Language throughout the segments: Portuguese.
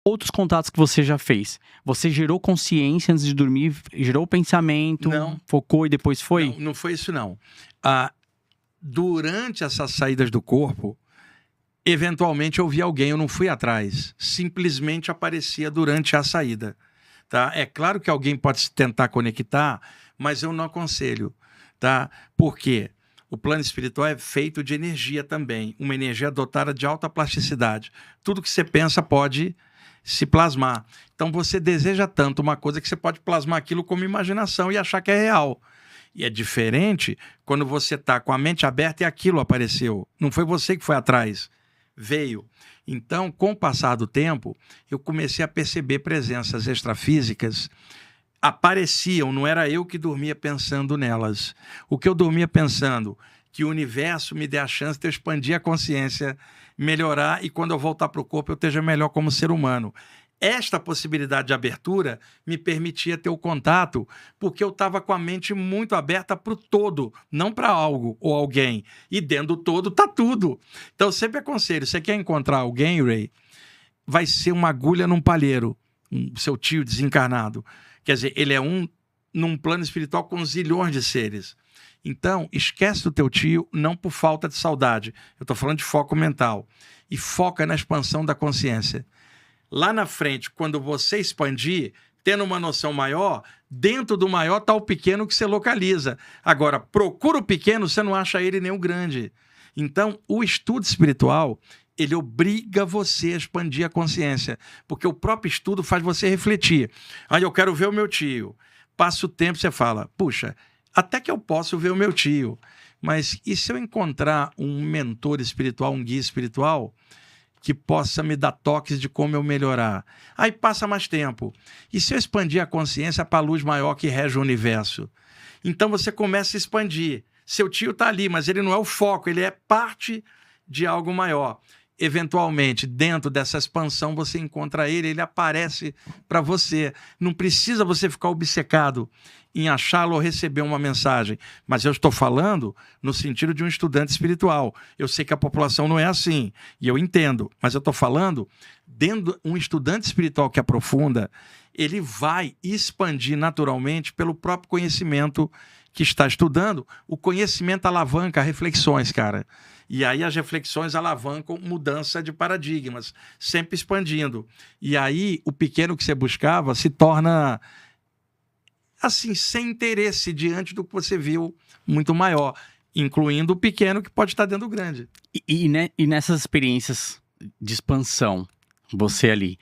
outros contatos que você já fez, você gerou consciência antes de dormir, gerou pensamento, Não. focou e depois foi? Não foi isso, não. Durante essas saídas do corpo, eventualmente eu vi alguém, eu não fui atrás. Simplesmente aparecia durante a saída. Tá? É claro que alguém pode tentar conectar, mas eu não aconselho. Tá? Por quê? O plano espiritual é feito de energia também. Uma energia dotada de alta plasticidade. Tudo que você pensa pode se plasmar. Então você deseja tanto uma coisa que você pode plasmar aquilo como imaginação e achar que é real. E é diferente quando você está com a mente aberta e aquilo apareceu. Não foi você que foi atrás. Veio. Então, com o passar do tempo, eu comecei a perceber presenças extrafísicas. Apareciam, não era eu que dormia pensando nelas. O que eu dormia pensando? Que o universo me dê a chance de eu expandir a consciência, melhorar e quando eu voltar para o corpo eu esteja melhor como ser humano. Esta possibilidade de abertura me permitia ter o contato porque eu estava com a mente muito aberta para o todo, não para algo ou alguém. E dentro do todo está tudo. Então eu sempre aconselho, você quer encontrar alguém, Ray, vai ser uma agulha num palheiro, seu tio desencarnado. Quer dizer, ele é num plano espiritual com zilhões de seres. Então, esquece do teu tio, não por falta de saudade. Eu estou falando de foco mental. E foca na expansão da consciência. Lá na frente, quando você expandir, tendo uma noção maior, dentro do maior está o pequeno que você localiza. Agora, procura o pequeno, você não acha ele nem o grande. Então, o estudo espiritual, ele obriga você a expandir a consciência, porque o próprio estudo faz você refletir. Aí eu quero ver o meu tio. Passa o tempo, você fala, puxa, até que eu posso ver o meu tio, mas e se eu encontrar um mentor espiritual, um guia espiritual, que possa me dar toques de como eu melhorar? Aí passa mais tempo. E se eu expandir a consciência para a luz maior que rege o universo? Então você começa a expandir. Seu tio está ali, mas ele não é o foco, ele é parte de algo maior. Eventualmente, dentro dessa expansão, você encontra ele aparece para você. Não precisa você ficar obcecado em achá-lo ou receber uma mensagem. Mas eu estou falando no sentido de um estudante espiritual. Eu sei que a população não é assim, e eu entendo. Mas eu estou falando, dentro de um estudante espiritual que aprofunda, ele vai expandir naturalmente pelo próprio conhecimento que está estudando. O conhecimento alavanca reflexões, cara. E aí as reflexões alavancam mudança de paradigmas, sempre expandindo. E aí o pequeno que você buscava se torna, assim, sem interesse diante do que você viu muito maior, incluindo o pequeno que pode estar dentro do grande. E nessas experiências de expansão, você ali,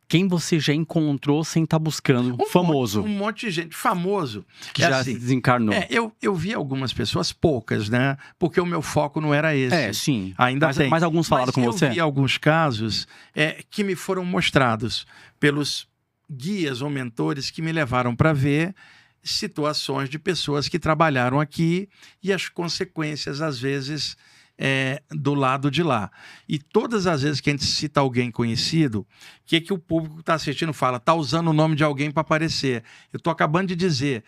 quem você já encontrou sem estar buscando? Famoso. Um monte de gente famoso. Que já se desencarnou. Eu vi algumas pessoas, poucas, né? Porque o meu foco não era esse. Sim. Ainda tem. Mas alguns falaram com você? Eu vi alguns casos que me foram mostrados pelos guias ou mentores que me levaram para ver situações de pessoas que trabalharam aqui e as consequências, às vezes, do lado de lá. E todas as vezes que a gente cita alguém conhecido, o que o público que está assistindo fala? Está usando o nome de alguém para aparecer. Eu estou acabando de dizer,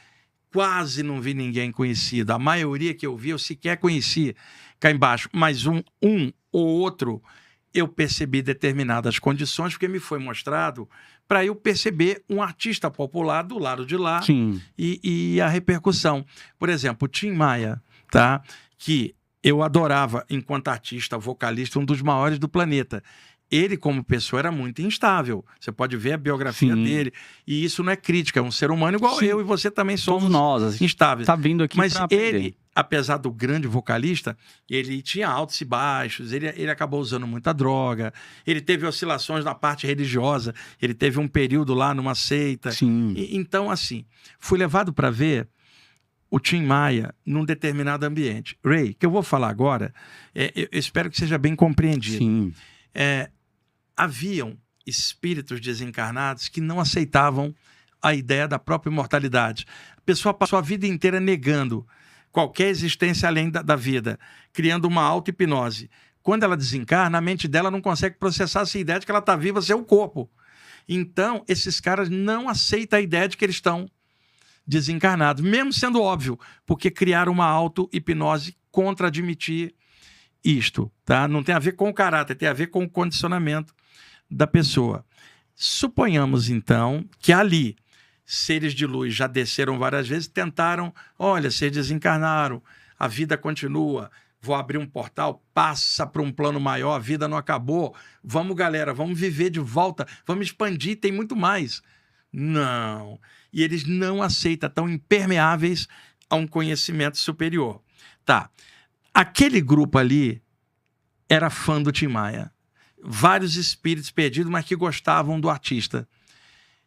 quase não vi ninguém conhecido. A maioria que eu vi, eu sequer conheci cá embaixo. Mas um ou outro, eu percebi determinadas condições, porque me foi mostrado para eu perceber um artista popular do lado de lá. Sim. E a repercussão. Por exemplo, o Tim Maia, tá? Que eu adorava enquanto artista, vocalista, um dos maiores do planeta. Ele, como pessoa, era muito instável. Você pode ver a biografia dele. E isso não é crítica, é um ser humano igual eu e você também somos todos nós, instáveis. Tá vindo aqui. Mas pra aprender. ele, apesar do grande vocalista, ele tinha altos e baixos, ele acabou usando muita droga, ele teve oscilações na parte religiosa, ele teve um período lá numa seita. Sim. Então, assim, fui levado para ver o Tim Maia num determinado ambiente. Ray, que eu vou falar agora, eu espero que seja bem compreendido. Sim. Haviam espíritos desencarnados que não aceitavam a ideia da própria imortalidade. A pessoa passou a vida inteira negando qualquer existência além da vida, criando uma auto-hipnose. Quando ela desencarna, a mente dela não consegue processar essa ideia de que ela está viva sem o corpo. Então, esses caras não aceitam a ideia de que eles estão desencarnados, mesmo sendo óbvio, porque criaram uma auto-hipnose contra admitir isto, tá? Não tem a ver com o caráter, tem a ver com o condicionamento da pessoa. Suponhamos, então, que ali seres de luz já desceram várias vezes, tentaram, olha, vocês desencarnaram, a vida continua, vou abrir um portal, passa para um plano maior, a vida não acabou, vamos, galera, vamos viver de volta, vamos expandir, tem muito mais. Não. E eles não aceitam, tão impermeáveis a um conhecimento superior. Tá. Aquele grupo ali era fã do Tim Maia. Vários espíritos perdidos, mas que gostavam do artista.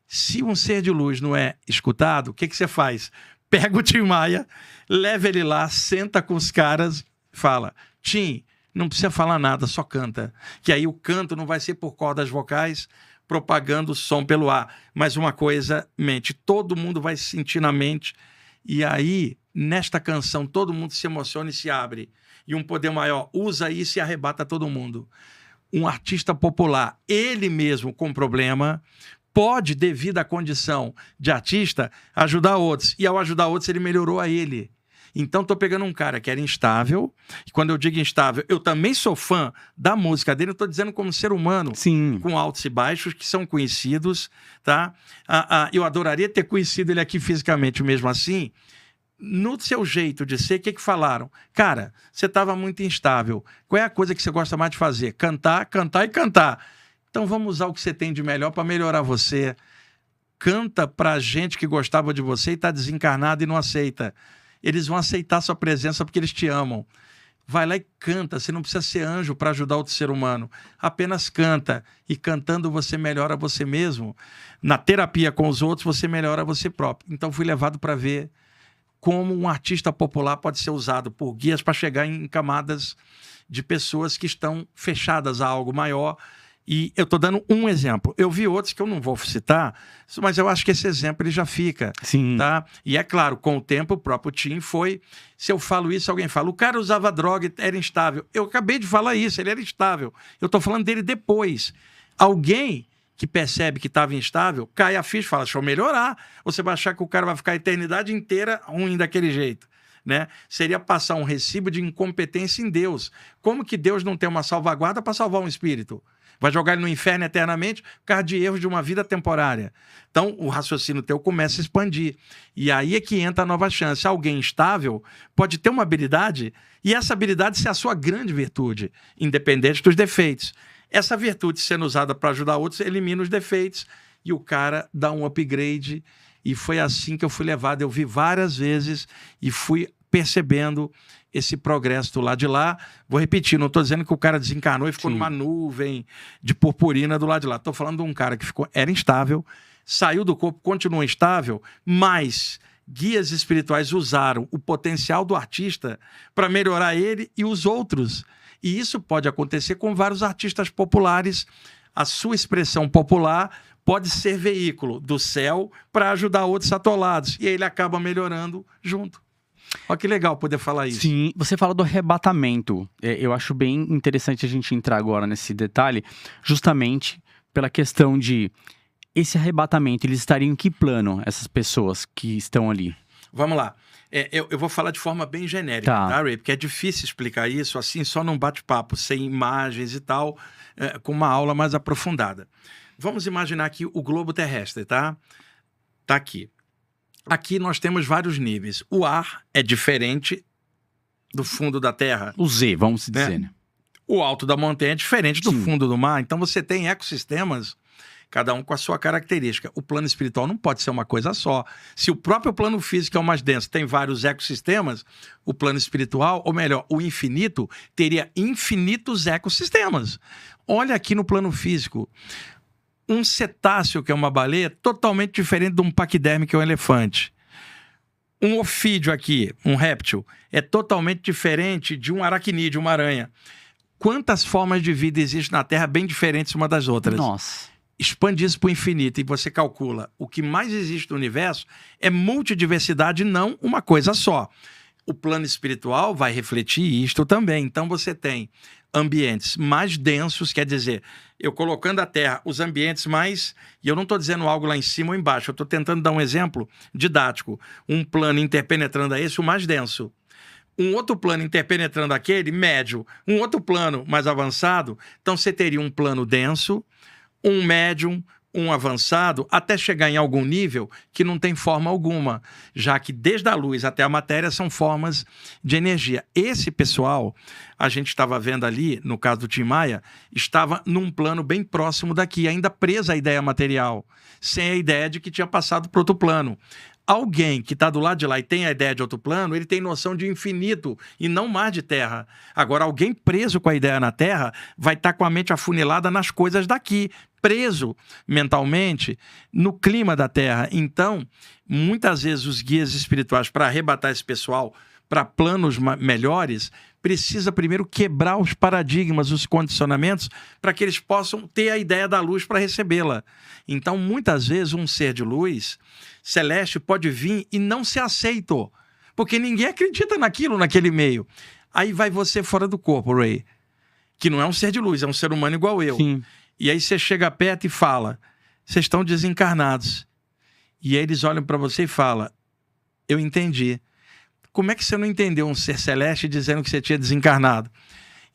Se um ser de luz não é escutado, o que você faz? Pega o Tim Maia, leva ele lá, senta com os caras, fala, Tim, não precisa falar nada, só canta. Que aí o canto não vai ser por cordas vocais, propagando o som pelo ar. Mas uma coisa, mente, todo mundo vai se sentir na mente. E aí, nesta canção, todo mundo se emociona e se abre. E um poder maior usa isso e arrebata todo mundo. Um artista popular, ele mesmo com problema, pode, devido à condição de artista, ajudar outros. E ao ajudar outros, ele melhorou a ele. Então, estou pegando um cara que era instável, e quando eu digo instável, eu também sou fã da música dele, eu estou dizendo como ser humano, Sim. com altos e baixos, que são conhecidos, tá? Eu adoraria ter conhecido ele aqui fisicamente, mesmo assim. No seu jeito de ser, o que falaram? Cara, você estava muito instável. Qual é a coisa que você gosta mais de fazer? Cantar, cantar e cantar. Então vamos usar o que você tem de melhor para melhorar você. Canta pra gente que gostava de você e está desencarnado e não aceita. Eles vão aceitar sua presença porque eles te amam. Vai lá e canta. Você não precisa ser anjo para ajudar outro ser humano. Apenas canta. E cantando você melhora você mesmo. Na terapia com os outros, você melhora você próprio. Então fui levado para ver como um artista popular pode ser usado por guias para chegar em camadas de pessoas que estão fechadas a algo maior. E eu estou dando um exemplo. Eu vi outros que eu não vou citar, mas eu acho que esse exemplo ele já fica. Sim. Tá? E é claro, com o tempo, o próprio Tim foi... Se eu falo isso, alguém fala, o cara usava droga e era instável. Eu acabei de falar isso, ele era instável. Eu estou falando dele depois. Alguém que percebe que estava instável, cai a ficha e fala, deixa eu melhorar. Ou você vai achar que o cara vai ficar a eternidade inteira ruim daquele jeito. Né? Seria passar um recibo de incompetência em Deus. Como que Deus não tem uma salvaguarda para salvar um espírito? Vai jogar ele no inferno eternamente por causa de erros de uma vida temporária. Então, o raciocínio teu começa a expandir. E aí é que entra a nova chance. Alguém instável pode ter uma habilidade e essa habilidade ser a sua grande virtude, independente dos defeitos. Essa virtude sendo usada para ajudar outros, elimina os defeitos e o cara dá um upgrade. E foi assim que eu fui levado. Eu vi várias vezes e fui percebendo esse progresso do lado de lá. Vou repetir, não estou dizendo que o cara desencarnou e ficou numa nuvem de purpurina do lado de lá. Estou falando de um cara que era instável, saiu do corpo, continua instável, mas guias espirituais usaram o potencial do artista para melhorar ele e os outros. E isso pode acontecer com vários artistas populares. A sua expressão popular pode ser veículo do céu para ajudar outros atolados. E aí ele acaba melhorando junto. Olha que legal poder falar isso. Sim, você fala do arrebatamento. Eu acho bem interessante a gente entrar agora nesse detalhe, justamente pela questão de esse arrebatamento, eles estariam em que plano, essas pessoas que estão ali? Vamos lá. Eu vou falar de forma bem genérica, tá, Ray? Porque é difícil explicar isso assim, só num bate-papo, sem imagens e tal, com uma aula mais aprofundada. Vamos imaginar aqui o globo terrestre, tá? Tá aqui. Aqui nós temos vários níveis. O ar é diferente do fundo da Terra. O Z, vamos dizer, né? O alto da montanha é diferente do fundo do mar. Então você tem ecossistemas, cada um com a sua característica. O plano espiritual não pode ser uma coisa só. Se o próprio plano físico é o mais denso, tem vários ecossistemas, o plano espiritual, ou melhor, o infinito, teria infinitos ecossistemas. Olha aqui no plano físico. Um cetáceo, que é uma baleia, é totalmente diferente de um paquiderme, que é um elefante. Um ofídeo aqui, um réptil, é totalmente diferente de um aracnídeo, uma aranha. Quantas formas de vida existem na Terra bem diferentes uma das outras? Nossa. Expande isso para o infinito e você calcula. O que mais existe no universo é multidiversidade, não uma coisa só. O plano espiritual vai refletir isto também. Então você tem ambientes mais densos, quer dizer, eu colocando a Terra, os ambientes mais... E eu não estou dizendo algo lá em cima ou embaixo, eu estou tentando dar um exemplo didático. Um plano interpenetrando a esse, o mais denso. Um outro plano interpenetrando aquele, médio. Um outro plano mais avançado. Então você teria um plano denso, um médium, um avançado até chegar em algum nível que não tem forma alguma, já que desde a luz até a matéria são formas de energia. Esse pessoal, a gente estava vendo ali, no caso do Tim Maia, estava num plano bem próximo daqui, ainda preso à ideia material, sem a ideia de que tinha passado para outro plano. Alguém que está do lado de lá e tem a ideia de outro plano, ele tem noção de infinito e não mar de terra. Agora, alguém preso com a ideia na terra vai estar com a mente afunilada nas coisas daqui, preso mentalmente no clima da terra. Então, muitas vezes os guias espirituais, para arrebatar esse pessoal para planos melhores, precisa primeiro quebrar os paradigmas, os condicionamentos, para que eles possam ter a ideia da luz para recebê-la. Então, muitas vezes, um ser de luz celeste pode vir e não ser aceito, porque ninguém acredita naquilo, naquele meio. Aí vai você fora do corpo, Ray, que não é um ser de luz, é um ser humano igual eu. Sim. E aí você chega perto e fala, vocês estão desencarnados. E aí eles olham para você e falam, eu entendi. Como é que você não entendeu um ser celeste dizendo que você tinha desencarnado?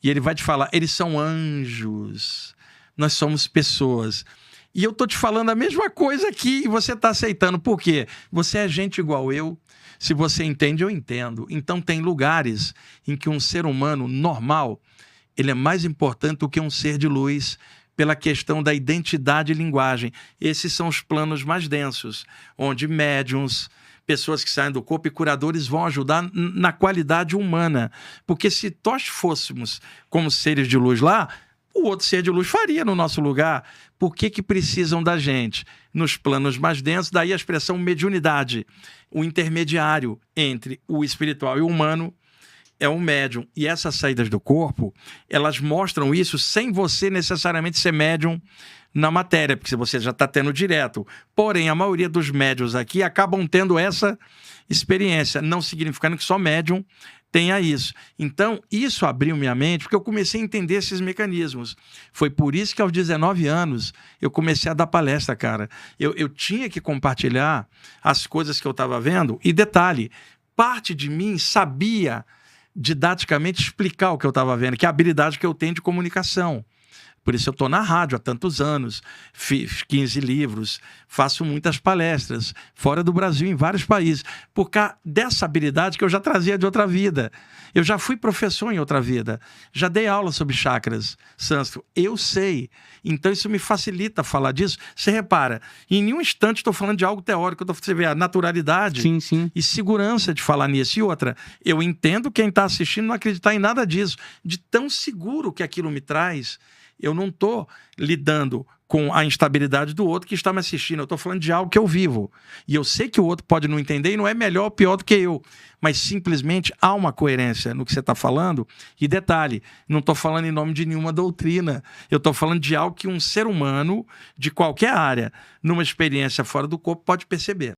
E ele vai te falar, eles são anjos, nós somos pessoas. E eu tô te falando a mesma coisa aqui e você tá aceitando. Por quê? Você é gente igual eu. Se você entende, eu entendo. Então tem lugares em que um ser humano normal, ele é mais importante do que um ser de luz, pela questão da identidade e linguagem. Esses são os planos mais densos, onde médiuns, pessoas que saem do corpo e curadores vão ajudar na qualidade humana. Porque se nós fôssemos como seres de luz lá, o outro ser de luz faria no nosso lugar. Por que precisam da gente? Nos planos mais densos, daí a expressão mediunidade. O intermediário entre o espiritual e o humano é um médium. E essas saídas do corpo, elas mostram isso sem você necessariamente ser médium na matéria, porque você já está tendo direto. Porém, a maioria dos médiuns aqui acabam tendo essa experiência, não significando que só médium tenha isso. Então, isso abriu minha mente, porque eu comecei a entender esses mecanismos. Foi por isso que aos 19 anos eu comecei a dar palestra, cara. Eu tinha que compartilhar as coisas que eu estava vendo. E detalhe, parte de mim sabia didaticamente explicar o que eu estava vendo, que é a habilidade que eu tenho de comunicação. Por isso eu estou na rádio há tantos anos, fiz 15 livros, faço muitas palestras, fora do Brasil, em vários países, por causa dessa habilidade que eu já trazia de outra vida. Eu já fui professor em outra vida, já dei aula sobre chakras, sânscrito, eu sei. Então isso me facilita falar disso. Você repara, em nenhum instante estou falando de algo teórico, você vê a naturalidade e segurança de falar nisso. E outra, eu entendo quem está assistindo não acreditar em nada disso, de tão seguro que aquilo me traz. Eu não estou lidando com a instabilidade do outro que está me assistindo. Eu estou falando de algo que eu vivo. E eu sei que o outro pode não entender e não é melhor ou pior do que eu. Mas simplesmente há uma coerência no que você está falando. E detalhe, não estou falando em nome de nenhuma doutrina. Eu estou falando de algo que um ser humano, de qualquer área, numa experiência fora do corpo, pode perceber.